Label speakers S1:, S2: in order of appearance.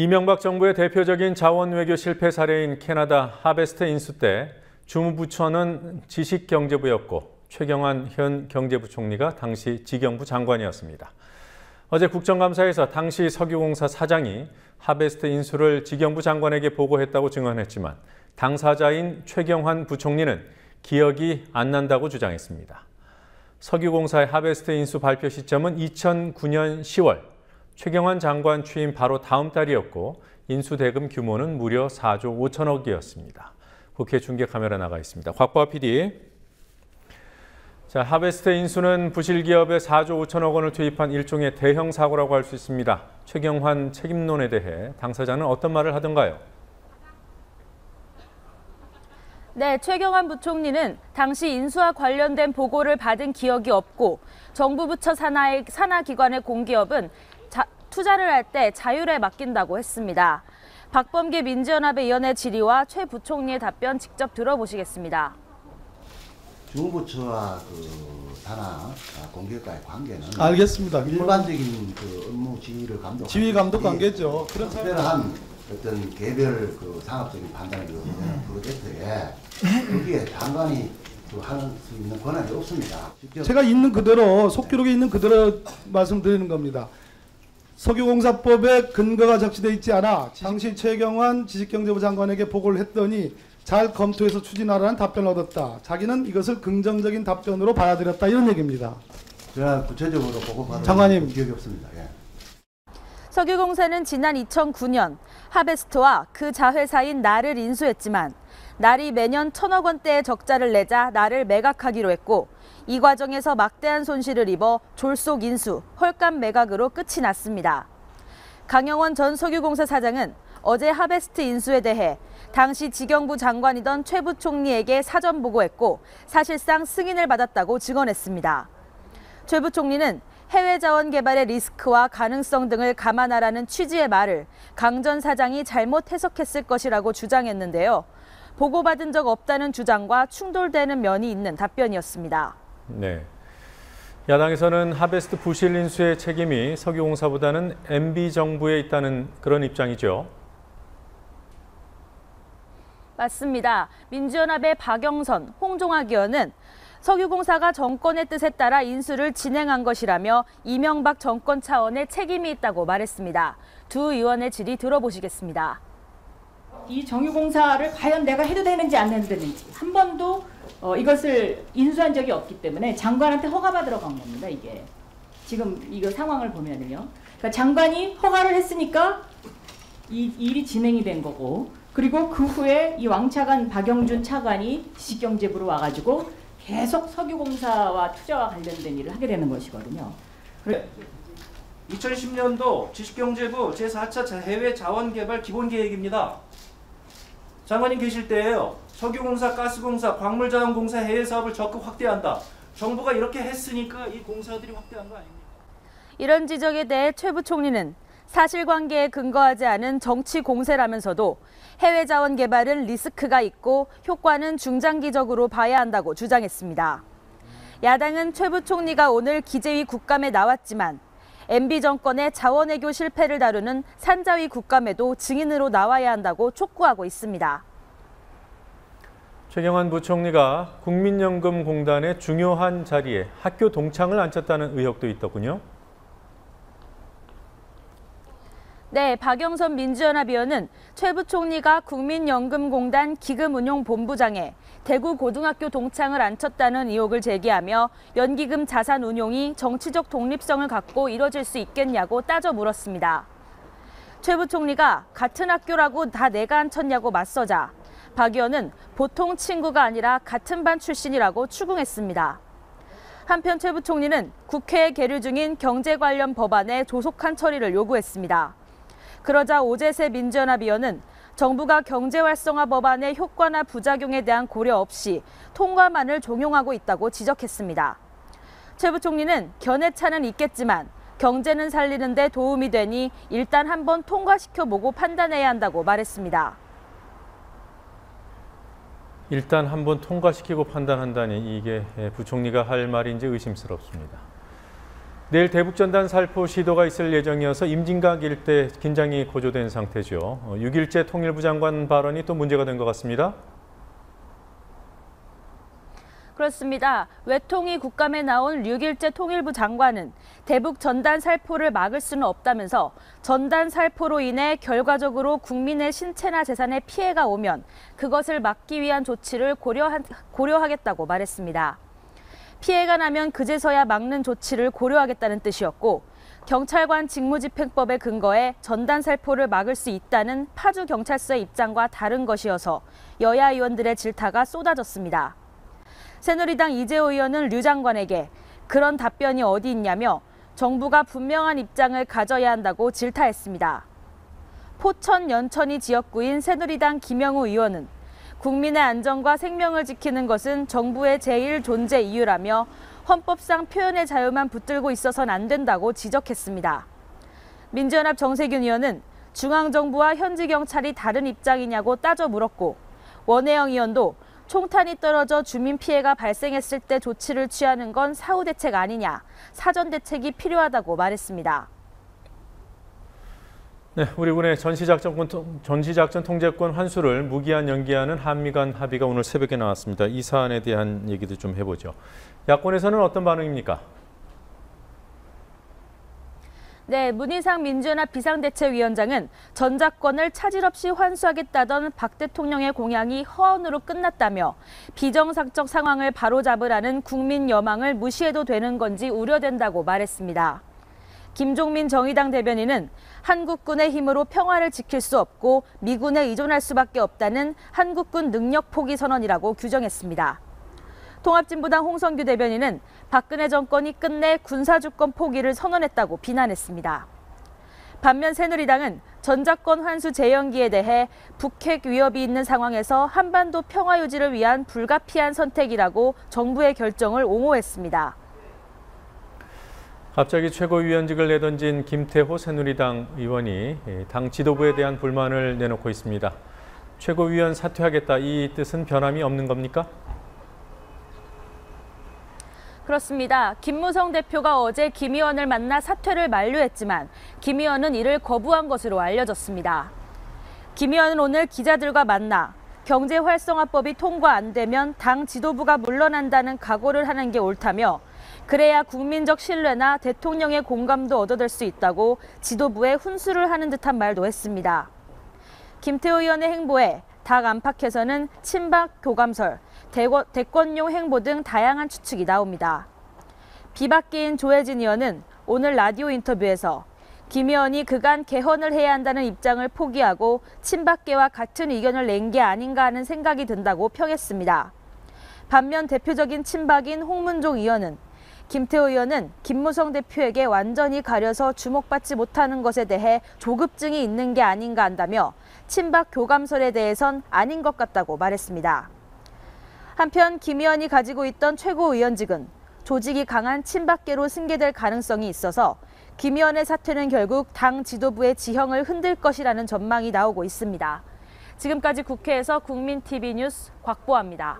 S1: 이명박 정부의 대표적인 자원 외교 실패 사례인 캐나다 하베스트 인수 때 주무부처는 지식경제부였고 최경환 현 경제부총리가 당시 지경부 장관이었습니다. 어제 국정감사에서 당시 석유공사 사장이 하베스트 인수를 지경부 장관에게 보고했다고 증언했지만 당사자인 최경환 부총리는 기억이 안 난다고 주장했습니다. 석유공사의 하베스트 인수 발표 시점은 2009년 10월, 최경환 장관 취임 바로 다음 달이었고 인수 대금 규모는 무려 4조 5천억이었습니다. 국회 중계 카메라 나가 있습니다. 곽보아 PD. 자, 하베스트 인수는 부실 기업에 4조 5천억 원을 투입한 일종의 대형 사고라고 할 수 있습니다. 최경환 책임론에 대해 당사자는 어떤 말을 하던가요?
S2: 네, 최경환 부총리는 당시 인수와 관련된 보고를 받은 기억이 없고 정부 부처 산하 기관의 공기업은 투자를 할 때 자율에 맡긴다고 했습니다. 박범계 민주연합의 위원회 질의와 최 부총리의 답변 직접 들어보시겠습니다.
S3: 주무부처와 산하 공기업과의 관계는
S4: 알겠습니다.
S3: 일반적인 업무 지휘 감독
S4: 관계죠.
S3: 그런 특별한 어떤 개별 상업적인 판단을 이루어지는 프로젝트에 거기에 장관이 할 수 있는 권한이 없습니다.
S4: 제가 있는 그대로 속기록에 있는 그대로 말씀드리는 겁니다. 석유공사법에 근거가 적시되어 있지 않아 당시 최경환 지식경제부 장관에게 보고를 했더니 잘 검토해서 추진하라는 답변을 얻었다. 자기는 이것을 긍정적인 답변으로 받아들였다. 이런 얘기입니다.
S3: 제가 구체적으로 보고받은
S4: 장관님
S3: 기억이 없습니다. 예.
S2: 석유공사는 지난 2009년 하베스트와 그 자회사인 날을 인수했지만 날이 매년 1,000억 원대의 적자를 내자 날을 매각하기로 했고 이 과정에서 막대한 손실을 입어 졸속 인수, 헐값 매각으로 끝이 났습니다. 강영원 전 석유공사 사장은 어제 하베스트 인수에 대해 당시 지경부 장관이던 최 부총리에게 사전 보고했고 사실상 승인을 받았다고 증언했습니다. 최 부총리는 해외 자원 개발의 리스크와 가능성 등을 감안하라는 취지의 말을 강 전 사장이 잘못 해석했을 것이라고 주장했는데요. 보고받은 적 없다는 주장과 충돌되는 면이 있는 답변이었습니다.
S1: 네. 야당에서는 하베스트 부실 인수의 책임이 석유공사보다는 MB정부에 있다는 그런 입장이죠.
S2: 맞습니다. 민주연합의 박영선, 홍종학 의원은 석유공사가 정권의 뜻에 따라 인수를 진행한 것이라며 이명박 정권 차원의 책임이 있다고 말했습니다. 두 의원의 질의 들어보시겠습니다.
S5: 이 정유공사를 과연 내가 해도 되는지 안 해도 되는지 한 번도 이것을 인수한 적이 없기 때문에 장관한테 허가받으러 간 겁니다. 이게 지금 이거 상황을 보면은요. 그러니까 장관이 허가를 했으니까 이 일이 진행이 된 거고, 그리고 그 후에 이 왕차관 박영준 차관이 지식경제부로 와가지고 계속 석유공사와 투자와 관련된 일을 하게 되는 것이거든요.
S6: 2010년도 지식경제부 제4차 해외 자원개발 기본계획입니다. 장관님 계실 때예요. 석유공사, 가스공사, 광물자원공사 해외 사업을 적극 확대한다. 정부가 이렇게 했으니까 이 공사들이 확대한 거 아닙니까?
S2: 이런 지적에 대해 최 부총리는 사실관계에 근거하지 않은 정치 공세라면서도 해외 자원 개발은 리스크가 있고 효과는 중장기적으로 봐야 한다고 주장했습니다. 야당은 최 부총리가 오늘 기재위 국감에 나왔지만 MB 정권의 자원외교 실패를 다루는 산자위 국감에도 증인으로 나와야 한다고 촉구하고 있습니다.
S1: 최경환 부총리가 국민연금공단의 중요한 자리에 학교 동창을 앉혔다는 의혹도 있더군요.
S2: 네, 박영선 민주연합 의원은 최 부총리가 국민연금공단 기금운용본부장에 대구 고등학교 동창을 앉혔다는 의혹을 제기하며 연기금 자산 운용이 정치적 독립성을 갖고 이뤄질 수 있겠냐고 따져 물었습니다. 최 부총리가 같은 학교라고 다 내가 앉혔냐고 맞서자 박 의원은 보통 친구가 아니라 같은 반 출신이라고 추궁했습니다. 한편 최 부총리는 국회에 계류 중인 경제 관련 법안의 조속한 처리를 요구했습니다. 그러자 오재세 민주연합 의원은 정부가 경제활성화 법안의 효과나 부작용에 대한 고려 없이 통과만을 종용하고 있다고 지적했습니다. 최 부총리는 견해차는 있겠지만 경제는 살리는 데 도움이 되니 일단 한번 통과시켜보고 판단해야 한다고 말했습니다.
S1: 일단 한번 통과시키고 판단한다니 이게 부총리가 할 말인지 의심스럽습니다. 내일 대북전단 살포 시도가 있을 예정이어서 임진각 일대 긴장이 고조된 상태죠. 6일째 통일부 장관 발언이 또 문제가 된 것 같습니다.
S2: 그렇습니다. 외통위 국감에 나온 6일째 통일부 장관은 대북 전단 살포를 막을 수는 없다면서 전단 살포로 인해 결과적으로 국민의 신체나 재산에 피해가 오면 그것을 막기 위한 조치를 고려하겠다고 말했습니다. 피해가 나면 그제서야 막는 조치를 고려하겠다는 뜻이었고 경찰관 직무집행법에 근거해 전단 살포를 막을 수 있다는 파주경찰서의 입장과 다른 것이어서 여야 의원들의 질타가 쏟아졌습니다. 새누리당 이재호 의원은 류 장관에게 그런 답변이 어디 있냐며 정부가 분명한 입장을 가져야 한다고 질타했습니다. 포천 연천이 지역구인 새누리당 김영우 의원은 국민의 안전과 생명을 지키는 것은 정부의 제1 존재 이유라며 헌법상 표현의 자유만 붙들고 있어서는 안 된다고 지적했습니다. 민주연합 정세균 의원은 중앙정부와 현지경찰이 다른 입장이냐고 따져 물었고 원혜영 의원도 총탄이 떨어져 주민 피해가 발생했을 때 조치를 취하는 건 사후 대책 아니냐, 사전 대책이 필요하다고 말했습니다.
S1: 네, 우리 군의 전시작전 통제권 환수를 무기한 연기하는 한미 간 합의가 오늘 새벽에 나왔습니다. 이 사안에 대한 얘기도 좀 해보죠. 야권에서는 어떤 반응입니까?
S2: 네, 문희상 민주연합 비상대책위원장은 전작권을 차질 없이 환수하겠다던 박 대통령의 공약이 허언으로 끝났다며 비정상적 상황을 바로잡으라는 국민 여망을 무시해도 되는 건지 우려된다고 말했습니다. 김종민 정의당 대변인은 한국군의 힘으로 평화를 지킬 수 없고 미군에 의존할 수밖에 없다는 한국군 능력 포기 선언이라고 규정했습니다. 통합진보당 홍성규 대변인은 박근혜 정권이 끝내 군사주권 포기를 선언했다고 비난했습니다. 반면 새누리당은 전작권 환수 재연기에 대해 북핵 위협이 있는 상황에서 한반도 평화 유지를 위한 불가피한 선택이라고 정부의 결정을 옹호했습니다.
S1: 갑자기 최고위원직을 내던진 김태호 새누리당 의원이 당 지도부에 대한 불만을 내놓고 있습니다. 최고위원 사퇴하겠다, 이 뜻은 변함이 없는 겁니까?
S2: 그렇습니다. 김무성 대표가 어제 김 의원을 만나 사퇴를 만류했지만 김 의원은 이를 거부한 것으로 알려졌습니다. 김 의원은 오늘 기자들과 만나 경제활성화법이 통과 안 되면 당 지도부가 물러난다는 각오를 하는 게 옳다며 그래야 국민적 신뢰나 대통령의 공감도 얻어낼 수 있다고 지도부에 훈수를 하는 듯한 말도 했습니다. 김태호 의원의 행보에 당 안팎에서는 친박 교감설, 대권용 행보 등 다양한 추측이 나옵니다. 비박계인 조혜진 의원은 오늘 라디오 인터뷰에서 김 의원이 그간 개헌을 해야 한다는 입장을 포기하고 친박계와 같은 의견을 낸 게 아닌가 하는 생각이 든다고 평했습니다. 반면 대표적인 친박인 홍문종 의원은 김태호 의원은 김무성 대표에게 완전히 가려서 주목받지 못하는 것에 대해 조급증이 있는 게 아닌가 한다며 친박 교감설에 대해선 아닌 것 같다고 말했습니다. 한편 김 의원이 가지고 있던 최고위원직은 조직이 강한 친박계로 승계될 가능성이 있어서 김 의원의 사퇴는 결국 당 지도부의 지형을 흔들 것이라는 전망이 나오고 있습니다. 지금까지 국회에서 국민TV 뉴스 곽보아입니다.